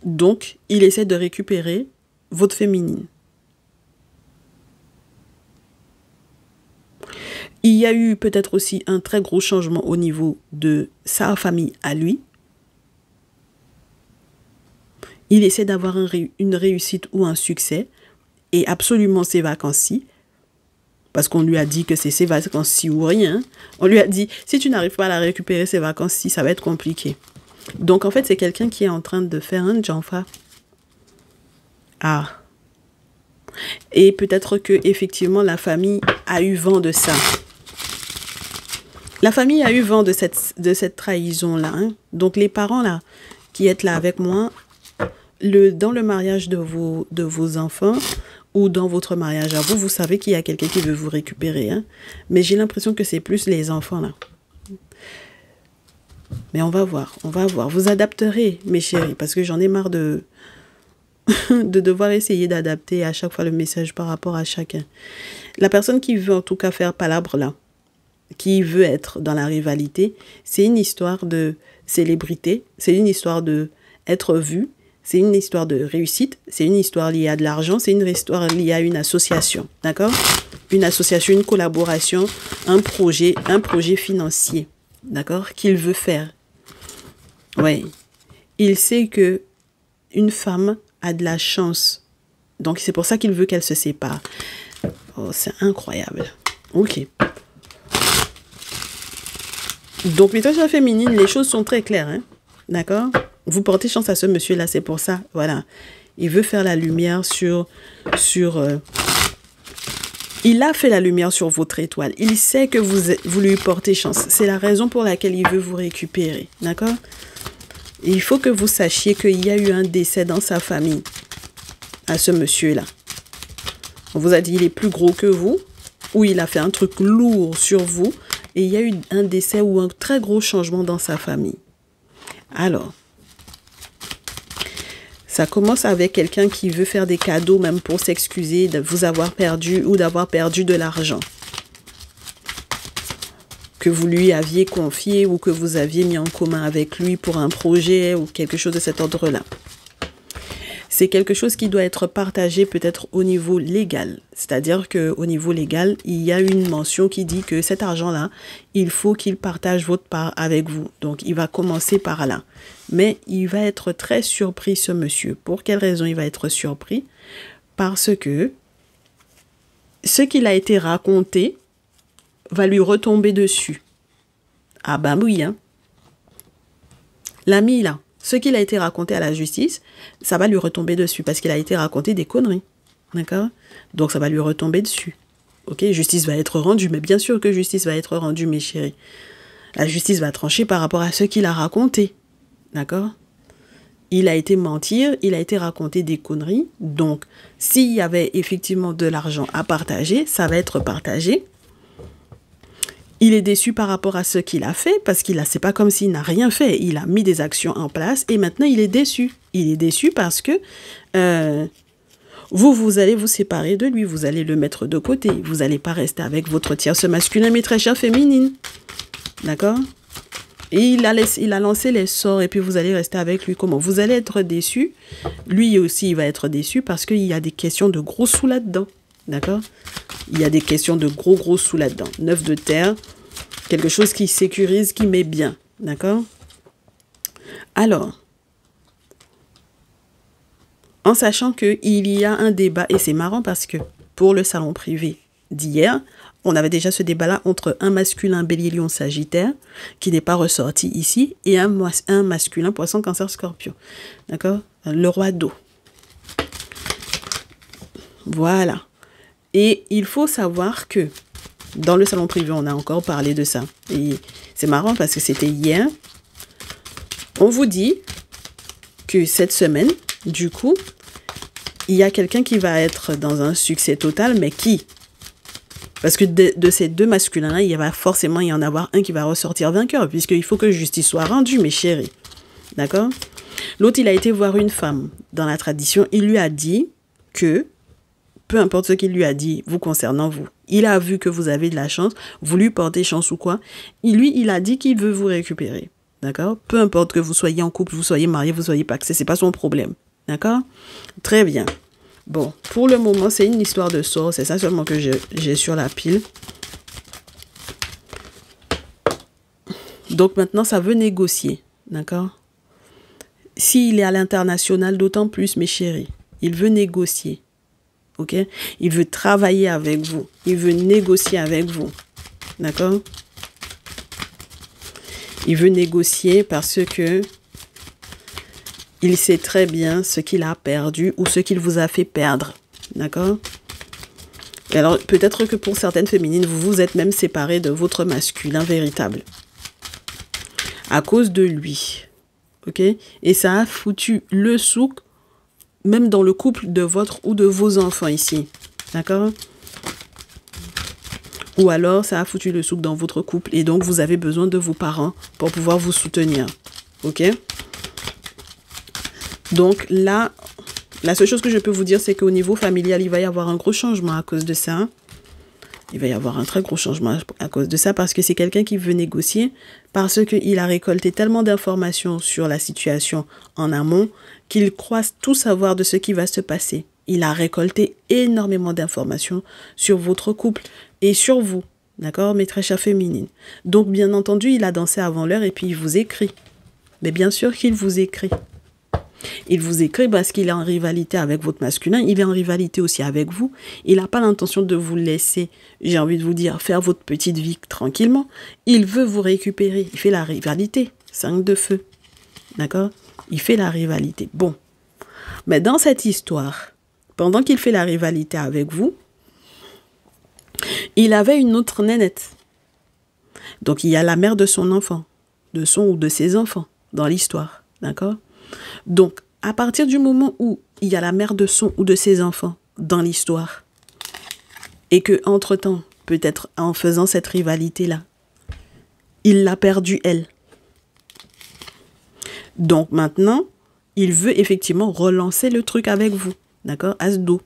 Donc, il essaie de récupérer votre féminine. Il y a eu peut-être aussi un très gros changement au niveau de sa famille à lui. Il essaie d'avoir une réussite ou un succès et absolument ces vacances-ci. Parce qu'on lui a dit que c'est ses vacances-ci ou rien. On lui a dit, si tu n'arrives pas à la récupérer, ces vacances-ci, ça va être compliqué. Donc, en fait, c'est quelqu'un qui est en train de faire un janfa. Ah. Et peut-être que effectivement la famille a eu vent de ça. La famille a eu vent de cette trahison-là. Hein. Donc, les parents, là, qui êtes là avec moi, dans le mariage de vos enfants ou dans votre mariage à vous, vous savez qu'il y a quelqu'un qui veut vous récupérer. Hein. Mais j'ai l'impression que c'est plus les enfants, là. Mais on va voir, on va voir. Vous adapterez, mes chéris, parce que j'en ai marre de devoir essayer d'adapter à chaque fois le message par rapport à chacun. La personne qui veut en tout cas faire palabre là, qui veut être dans la rivalité, c'est une histoire de célébrité, c'est une histoire de être vu, c'est une histoire de réussite, c'est une histoire liée à de l'argent, c'est une histoire liée à une association, d'accord? Une association, une collaboration, un projet financier, d'accord? Qu'il veut faire. Oui. Il sait que une femme a de la chance. Donc, c'est pour ça qu'il veut qu'elle se sépare. Oh, c'est incroyable. Ok. Donc, méthode féminine, les choses sont très claires. Hein? D'accord? Vous portez chance à ce monsieur-là, c'est pour ça. Voilà. Il veut faire la lumière sur il a fait la lumière sur votre étoile. Il sait que vous lui portez chance. C'est la raison pour laquelle il veut vous récupérer. D'accord? Il faut que vous sachiez qu'il y a eu un décès dans sa famille à ce monsieur-là. On vous a dit qu'il est plus gros que vous, ou il a fait un truc lourd sur vous, et il y a eu un décès ou un très gros changement dans sa famille. Alors, ça commence avec quelqu'un qui veut faire des cadeaux, même pour s'excuser de vous avoir perdu ou d'avoir perdu de l'argent que vous lui aviez confié ou que vous aviez mis en commun avec lui pour un projet ou quelque chose de cet ordre-là. C'est quelque chose qui doit être partagé peut-être au niveau légal. C'est-à-dire qu'au niveau légal, il y a une mention qui dit que cet argent-là, il faut qu'il partage votre part avec vous. Donc, il va commencer par là. Mais il va être très surpris, ce monsieur. Pour quelle raison il va être surpris? Parce que ce qu'il a été raconté va lui retomber dessus. Ah ben oui, hein. L'ami, là, ce qu'il a été raconté à la justice, ça va lui retomber dessus parce qu'il a été raconté des conneries. D'accord? Donc, ça va lui retomber dessus. Ok? Justice va être rendue, mais bien sûr que justice va être rendue, mes chéris. La justice va trancher par rapport à ce qu'il a raconté. D'accord? Il a été mentir, il a été raconté des conneries. Donc, s'il y avait effectivement de l'argent à partager, ça va être partagé. Il est déçu par rapport à ce qu'il a fait, parce c'est pas comme s'il n'a rien fait. Il a mis des actions en place et maintenant il est déçu. Il est déçu parce que vous allez vous séparer de lui, vous allez le mettre de côté. Vous n'allez pas rester avec votre tierce masculin, mais très chère féminine. D'accord? Et il a lancé les sorts et puis vous allez rester avec lui. Comment? Vous allez être déçu. Lui aussi, il va être déçu parce qu'il y a des questions de gros sous là-dedans. D'accord? Il y a des questions de gros sous là-dedans. 9 de terre, quelque chose qui sécurise, qui met bien. D'accord? Alors, en sachant qu'il y a un débat, et c'est marrant parce que pour le salon privé d'hier, on avait déjà ce débat-là entre un masculin bélier-lion sagittaire, qui n'est pas ressorti ici, et un masculin poisson cancer scorpion. D'accord? Le roi d'eau. Voilà. Et il faut savoir que dans le salon privé, on a encore parlé de ça. Et c'est marrant parce que c'était hier. On vous dit que cette semaine, du coup, il y a quelqu'un qui va être dans un succès total, mais qui? Parce que de ces deux masculins-là, il va forcément y en avoir un qui va ressortir vainqueur, puisqu'il faut que justice soit rendue, mes chéris. D'accord? L'autre, il a été voir une femme. Dans la tradition, il lui a dit que peu importe ce qu'il lui a dit vous concernant vous. Il a vu que vous avez de la chance, vous lui portez chance ou quoi. Il a dit qu'il veut vous récupérer. D'accord? Peu importe que vous soyez en couple, vous soyez marié, vous soyez paxé, c'est pas son problème. D'accord? Très bien. Bon, pour le moment, c'est une histoire de sort. C'est ça seulement que j'ai sur la pile. Donc maintenant, ça veut négocier. D'accord? S'il est à l'international, d'autant plus, mes chéris. Il veut négocier. ok? Il veut travailler avec vous. Il veut négocier avec vous. D'accord? Il veut négocier parce que il sait très bien ce qu'il a perdu ou ce qu'il vous a fait perdre. D'accord? Et alors, peut-être que pour certaines féminines, vous vous êtes même séparés de votre masculin véritable. À cause de lui. Ok? Et ça a foutu le souk, même dans le couple de votre ou de vos enfants ici. D'accord? Ou alors, ça a foutu le souk dans votre couple et donc vous avez besoin de vos parents pour pouvoir vous soutenir. Ok? Donc là, la seule chose que je peux vous dire, c'est qu'au niveau familial, il va y avoir un gros changement à cause de ça. Il va y avoir un très gros changement à cause de ça parce que c'est quelqu'un qui veut négocier, parce qu'il a récolté tellement d'informations sur la situation en amont qu'il croit tout savoir de ce qui va se passer. Il a récolté énormément d'informations sur votre couple et sur vous, d'accord, mes très chères féminines. Donc, bien entendu, il a dansé avant l'heure et puis il vous écrit. Mais bien sûr qu'il vous écrit. Il vous écrit parce qu'il est en rivalité avec votre masculin, il est en rivalité aussi avec vous. Il n'a pas l'intention de vous laisser, j'ai envie de vous dire, faire votre petite vie tranquillement. Il veut vous récupérer, il fait la rivalité, 5 de feu, d'accord? Il fait la rivalité. Bon, mais dans cette histoire, pendant qu'il fait la rivalité avec vous, il avait une autre nénette. Donc il y a la mère de son enfant, de son ou de ses enfants dans l'histoire, d'accord? Donc, à partir du moment où il y a la mère de son ou de ses enfants dans l'histoire, et que, entre-temps, peut-être en faisant cette rivalité-là, il l'a perdue, elle. Donc, maintenant, il veut effectivement relancer le truc avec vous, d'accord? As-do.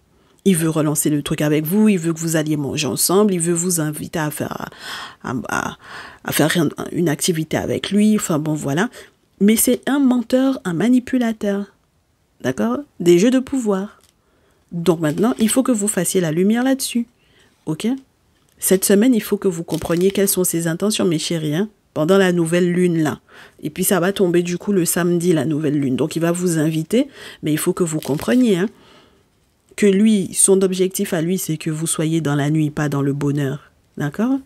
Il veut relancer le truc avec vous, il veut que vous alliez manger ensemble, il veut vous inviter à faire une activité avec lui, enfin bon, voilà. Mais c'est un menteur, un manipulateur. D'accord? Des jeux de pouvoir. Donc maintenant, il faut que vous fassiez la lumière là-dessus. Ok? Cette semaine, il faut que vous compreniez quelles sont ses intentions, mes chéris, hein, pendant la nouvelle lune là. Et puis ça va tomber du coup le samedi, la nouvelle lune. Donc il va vous inviter, mais il faut que vous compreniez, hein, que lui, son objectif à lui, c'est que vous soyez dans la nuit, pas dans le bonheur. D'accord?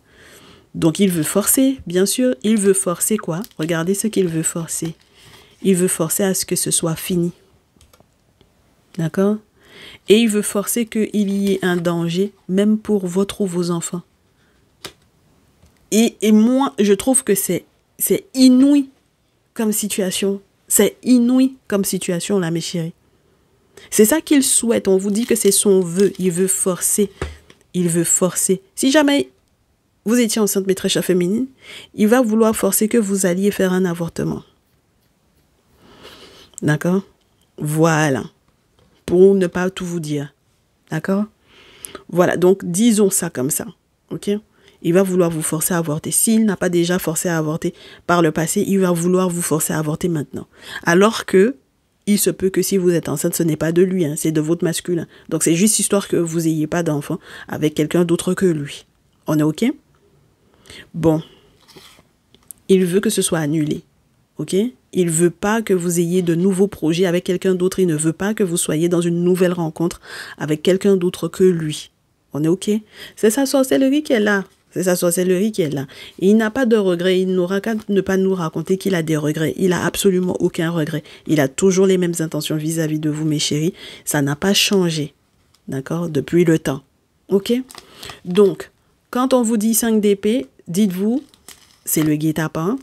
Donc, il veut forcer, bien sûr. Il veut forcer quoi? Regardez ce qu'il veut forcer. Il veut forcer à ce que ce soit fini. D'accord? Et il veut forcer qu'il y ait un danger, même pour votre ou vos enfants. Et moi, je trouve que c'est inouï comme situation. C'est inouï comme situation, là, mes chéris. C'est ça qu'il souhaite. On vous dit que c'est son vœu. Il veut forcer. Il veut forcer. Si jamais vous étiez enceinte, mes très chères féminines, il va vouloir forcer que vous alliez faire un avortement. D'accord? Voilà. Pour ne pas tout vous dire. D'accord? Voilà, donc disons ça comme ça. Ok? Il va vouloir vous forcer à avorter. S'il n'a pas déjà forcé à avorter par le passé, il va vouloir vous forcer à avorter maintenant. Alors que, il se peut que si vous êtes enceinte, ce n'est pas de lui, hein, c'est de votre masculin. Donc c'est juste histoire que vous n'ayez pas d'enfant avec quelqu'un d'autre que lui. On est ok? Bon, il veut que ce soit annulé, ok? Il veut pas que vous ayez de nouveaux projets avec quelqu'un d'autre. Il ne veut pas que vous soyez dans une nouvelle rencontre avec quelqu'un d'autre que lui. On est ok? C'est sa sorcellerie qui est là. C'est sa sorcellerie qui est là. Et il n'a pas de regrets. Il n'aura qu'à ne pas nous raconter qu'il a des regrets. Il a absolument aucun regret. Il a toujours les mêmes intentions vis-à-vis de vous, mes chéris. Ça n'a pas changé, d'accord? Depuis le temps, ok? Donc, quand on vous dit 5 d'épée, dites-vous, c'est le guet-apens,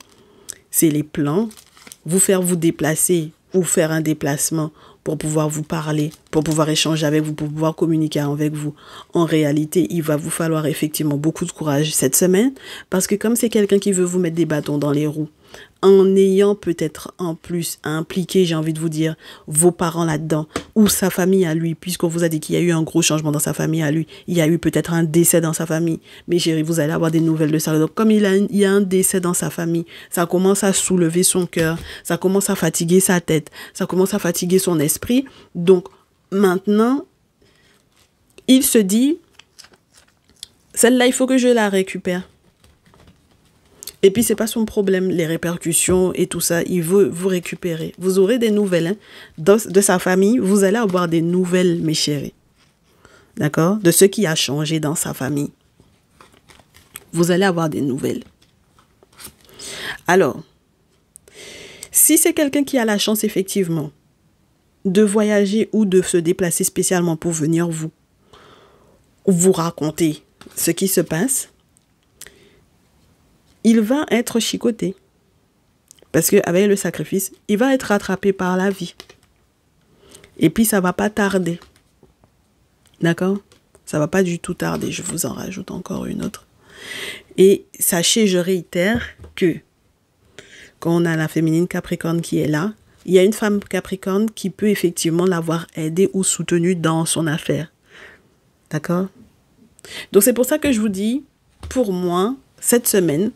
c'est les plans, vous faire vous déplacer ou faire un déplacement pour pouvoir vous parler, pour pouvoir échanger avec vous, pour pouvoir communiquer avec vous. En réalité, il va vous falloir effectivement beaucoup de courage cette semaine parce que comme c'est quelqu'un qui veut vous mettre des bâtons dans les roues, en ayant peut-être en plus à impliquer, j'ai envie de vous dire, vos parents là-dedans, ou sa famille à lui, puisqu'on vous a dit qu'il y a eu un gros changement dans sa famille à lui, il y a eu peut-être un décès dans sa famille, mais chérie, vous allez avoir des nouvelles de ça. Donc comme il y a un décès dans sa famille, ça commence à soulever son cœur, ça commence à fatiguer sa tête, ça commence à fatiguer son esprit. Donc maintenant, il se dit, celle-là, il faut que je la récupère. Et puis, c'est pas son problème, les répercussions et tout ça. Il veut vous récupérer. Vous aurez des nouvelles, hein. De sa famille, vous allez avoir des nouvelles, mes chéris. d'accord, de ce qui a changé dans sa famille. Vous allez avoir des nouvelles. Alors, si c'est quelqu'un qui a la chance, effectivement, de voyager ou de se déplacer spécialement pour venir vous raconter ce qui se passe, il va être chicoté. Parce qu'avec le sacrifice, il va être rattrapé par la vie. Et puis, ça ne va pas tarder. D'accord? Ça ne va pas du tout tarder. Je vous en rajoute encore une autre. Et sachez, je réitère que quand on a la féminine Capricorne qui est là, il y a une femme Capricorne qui peut effectivement l'avoir aidée ou soutenue dans son affaire. D'accord? Donc, c'est pour ça que je vous dis, pour moi, cette semaine,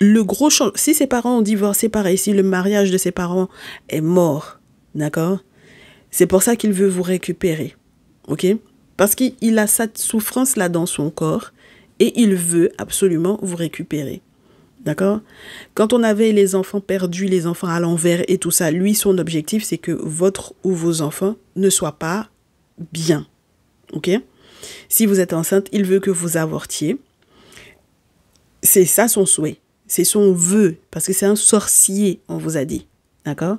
le gros changement, si ses parents ont divorcé, pareil, si le mariage de ses parents est mort, d'accord? C'est pour ça qu'il veut vous récupérer, ok? Parce qu'il a cette souffrance-là dans son corps et il veut absolument vous récupérer, d'accord? Quand on avait les enfants perdus, les enfants à l'envers et tout ça, lui, son objectif, c'est que votre ou vos enfants ne soient pas bien, ok? Si vous êtes enceinte, il veut que vous avortiez. C'est ça son souhait. C'est son vœu, parce que c'est un sorcier, on vous a dit. D'accord?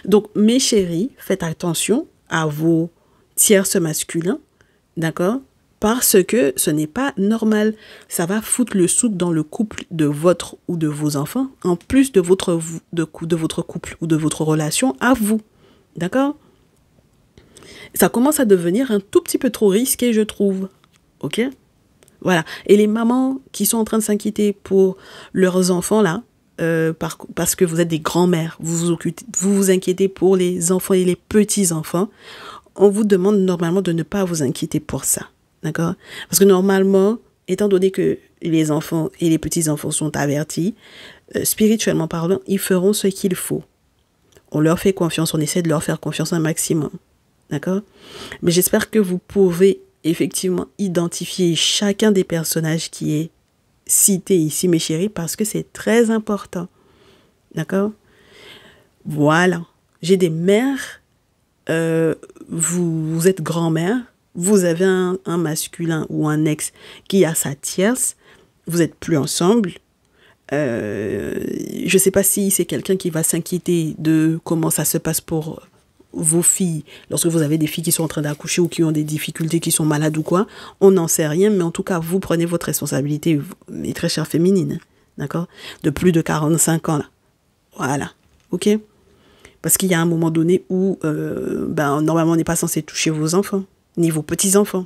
Donc, mes chéris, faites attention à vos tierces masculins. D'accord? Parce que ce n'est pas normal. Ça va foutre le souk dans le couple de votre ou de vos enfants, en plus de votre couple ou de votre relation à vous. D'accord? Ça commence à devenir un tout petit peu trop risqué, je trouve. Ok? Voilà. Et les mamans qui sont en train de s'inquiéter pour leurs enfants, là, parce que vous êtes des grands-mères, vous vous inquiétez pour les enfants et les petits-enfants, on vous demande normalement de ne pas vous inquiéter pour ça. D'accord? Parce que normalement, étant donné que les enfants et les petits-enfants sont avertis, spirituellement parlant, ils feront ce qu'il faut. On leur fait confiance, on essaie de leur faire confiance un maximum. D'accord? Mais j'espère que vous pouvez effectivement identifier chacun des personnages qui est cité ici, mes chéris, parce que c'est très important. D'accord? Voilà. J'ai des mères, vous êtes grand-mère, vous avez un masculin ou un ex qui a sa tierce, vous n'êtes plus ensemble. Je ne sais pas si c'est quelqu'un qui va s'inquiéter de comment ça se passe pour vos filles, lorsque vous avez des filles qui sont en train d'accoucher ou qui ont des difficultés, qui sont malades ou quoi, on n'en sait rien, mais en tout cas, vous prenez votre responsabilité, mes très chères féminines, d'accord? De plus de 45 ans, là. Voilà, ok? Parce qu'il y a un moment donné où, normalement, on n'est pas censé toucher vos enfants, ni vos petits-enfants.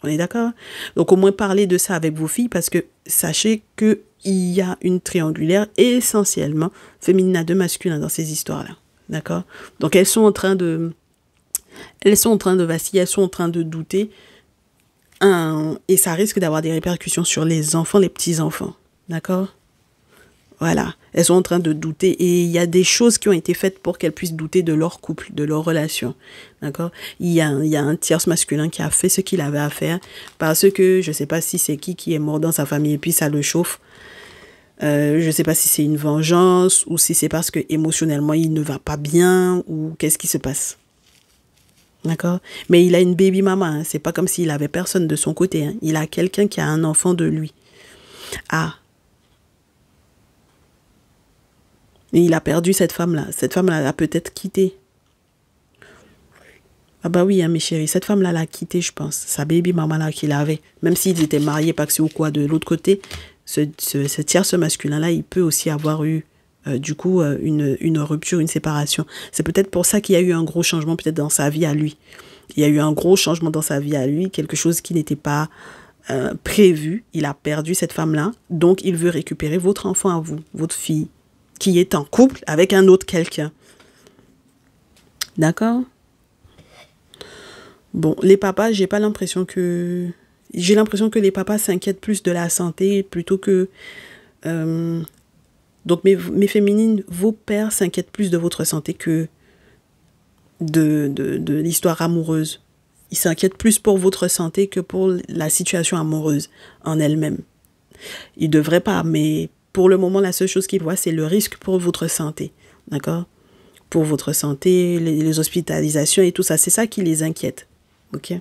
On est d'accord? Donc, au moins, parlez de ça avec vos filles, parce que sachez qu'il y a une triangulaire essentiellement féminine à deux masculins dans ces histoires-là. D'accord? Donc, elles sont en train de vaciller, elles sont en train de douter. Et ça risque d'avoir des répercussions sur les enfants, les petits-enfants. D'accord? Voilà. Elles sont en train de douter. Et il y a des choses qui ont été faites pour qu'elles puissent douter de leur couple, de leur relation. D'accord? Il y a un tierce masculin qui a fait ce qu'il avait à faire. Parce que je ne sais pas si c'est qui est mort dans sa famille et puis ça le chauffe. Je ne sais pas si c'est une vengeance ou si c'est parce que émotionnellement il ne va pas bien ou qu'est-ce qui se passe. D'accord? Mais il a une baby mama, hein. C'est pas comme s'il avait personne de son côté, hein. Il a quelqu'un qui a un enfant de lui. Ah. Et il a perdu cette femme-là. Cette femme-là l'a peut-être quitté. Ah bah oui, hein, mes chéris, cette femme-là l'a quitté, je pense. Sa baby mama-là qu'il avait. Même s'ils étaient mariés, paxés ou quoi, de l'autre côté, ce tierce masculin-là, il peut aussi avoir eu, une rupture, une séparation. C'est peut-être pour ça qu'il y a eu un gros changement peut-être dans sa vie à lui. Il y a eu un gros changement dans sa vie à lui, quelque chose qui n'était pas prévu. Il a perdu cette femme-là, donc il veut récupérer votre enfant à vous, votre fille, qui est en couple avec un autre quelqu'un. D'accord? Bon, les papas, j'ai l'impression que les papas s'inquiètent plus de la santé plutôt que... donc, mes féminines, vos pères s'inquiètent plus de votre santé que de l'histoire amoureuse. Ils s'inquiètent plus pour votre santé que pour la situation amoureuse en elle-même. Ils ne devraient pas, mais pour le moment, la seule chose qu'ils voient, c'est le risque pour votre santé. D'accord? Pour votre santé, les hospitalisations et tout ça, c'est ça qui les inquiète. ok?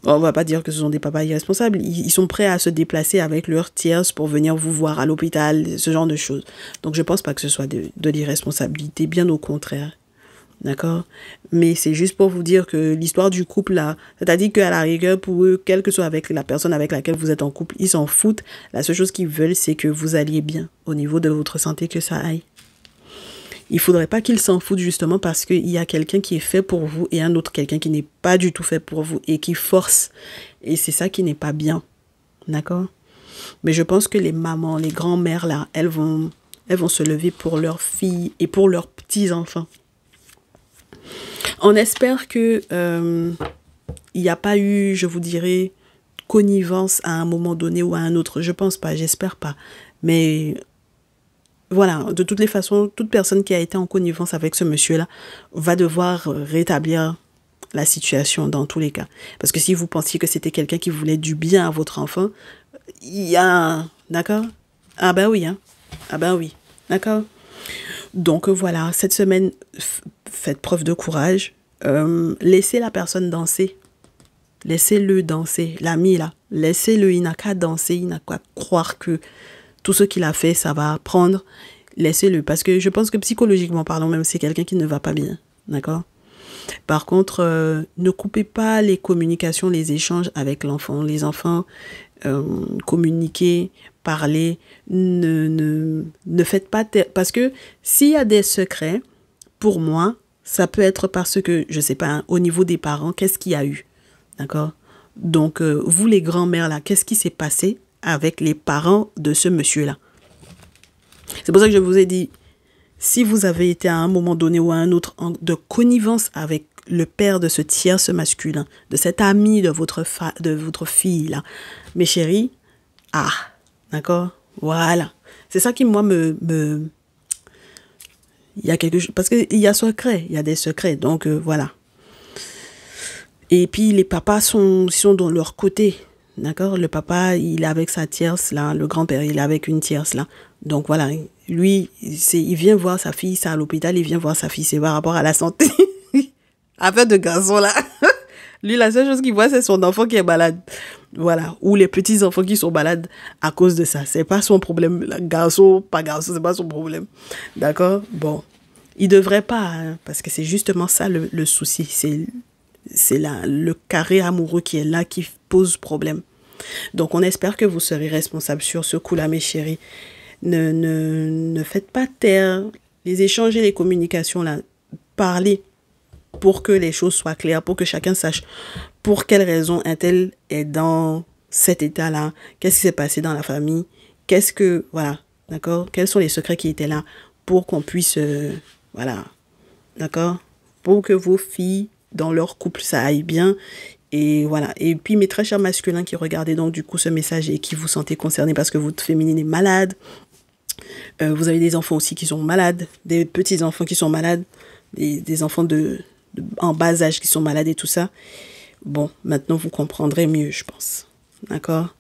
On va pas dire que ce sont des papas irresponsables. Ils sont prêts à se déplacer avec leur tierce pour venir vous voir à l'hôpital, ce genre de choses. Donc, je pense pas que ce soit de l'irresponsabilité, bien au contraire. D'accord? Mais c'est juste pour vous dire que l'histoire du couple, là, c'est-à-dire qu'à la rigueur, pour eux, quelle que soit avec la personne avec laquelle vous êtes en couple, ils s'en foutent. La seule chose qu'ils veulent, c'est que vous alliez bien au niveau de votre santé, que ça aille. Il faudrait pas qu'ils s'en foutent justement parce qu'il y a quelqu'un qui est fait pour vous et un autre quelqu'un qui n'est pas du tout fait pour vous et qui force. Et c'est ça qui n'est pas bien. D'accord? Mais je pense que les mamans, les grand-mères là, elles vont se lever pour leurs filles et pour leurs petits-enfants. On espère que il n'y a pas eu, je vous dirais, connivence à un moment donné ou à un autre. Je pense pas, j'espère pas. Mais voilà, de toutes les façons, toute personne qui a été en connivence avec ce monsieur-là va devoir rétablir la situation dans tous les cas. Parce que si vous pensiez que c'était quelqu'un qui voulait du bien à votre enfant, il y a... D'accord? Ah ben oui, hein? Ah ben oui. D'accord? Donc voilà, cette semaine, faites preuve de courage. Laissez la personne danser. Laissez-le danser. L'ami là, laissez-le, il n'a qu'à danser, il n'a qu'à croire que tout ce qu'il a fait, ça va prendre. Laissez-le. Parce que je pense que psychologiquement parlant, même c'est quelqu'un qui ne va pas bien. D'accord? Par contre, ne coupez pas les communications, les échanges avec l'enfant. Les enfants, communiquez, parlez. Ne faites pas... Parce que s'il y a des secrets, pour moi, ça peut être parce que, je sais pas, hein, au niveau des parents, qu'est-ce qu'il y a eu? D'accord? Donc, vous les grands-mères là, qu'est-ce qui s'est passé avec les parents de ce monsieur-là? C'est pour ça que je vous ai dit, si vous avez été à un moment donné ou à un autre de connivence avec le père de ce tierce masculin, de cet ami de votre fille là, mes chéris, d'accord? Voilà. C'est ça qui, moi, il y a quelque chose, parce qu'il y a secret, il y a des secrets, donc voilà. Et puis les papas sont dans leur côté, d'accord? Le papa, il est avec sa tierce là, le grand-père, il est avec une tierce là. Donc voilà, lui, il vient voir sa fille, c'est à l'hôpital, il vient voir sa fille, c'est par rapport à la santé. Affaire de garçon là. Lui, la seule chose qu'il voit, c'est son enfant qui est malade. Voilà. Ou les petits-enfants qui sont malades à cause de ça. C'est pas son problème. Garçon, pas garçon, c'est pas son problème. D'accord? Bon. Il devrait pas, hein, parce que c'est justement ça le souci. C'est le carré amoureux qui est là qui pose problème. Donc, on espère que vous serez responsables sur ce coup-là, mes chéris. Ne faites pas taire les échanges et les communications, là. Parlez pour que les choses soient claires, pour que chacun sache pour quelle raison un tel est dans cet état-là, qu'est-ce qui s'est passé dans la famille, voilà, d'accord, quels sont les secrets qui étaient là pour qu'on puisse, voilà, d'accord, pour que vos filles, dans leur couple, ça aille bien. Et voilà. Et puis, mes très chers masculins qui regardez donc du coup ce message et qui vous sentez concernés parce que votre féminine est malade, vous avez des enfants aussi qui sont malades, des petits-enfants qui sont malades, des enfants en bas âge qui sont malades et tout ça. Bon, maintenant vous comprendrez mieux, je pense. D'accord?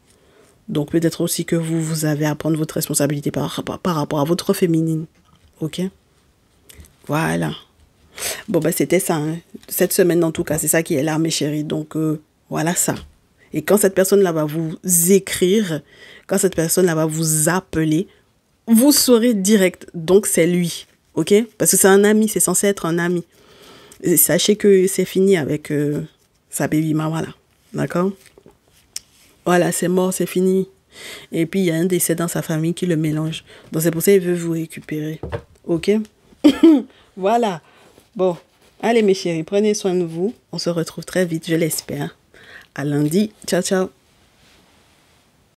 Donc peut-être aussi que vous avez à prendre votre responsabilité par rapport à votre féminine. Ok? Voilà. Bon, ben c'était ça. Hein. Cette semaine, en tout cas, c'est ça qui est là, mes chéris. Donc, voilà ça. Et quand cette personne-là va vous écrire, quand cette personne-là va vous appeler, vous saurez direct. Donc, c'est lui. Ok? Parce que c'est un ami, c'est censé être un ami. Et sachez que c'est fini avec sa baby mama là. D'accord? Voilà, c'est mort, c'est fini. Et puis, il y a un décès dans sa famille qui le mélange. Donc, c'est pour ça qu'il veut vous récupérer. Ok? Voilà. Bon, allez mes chéris, prenez soin de vous. On se retrouve très vite, je l'espère. À lundi. Ciao, ciao.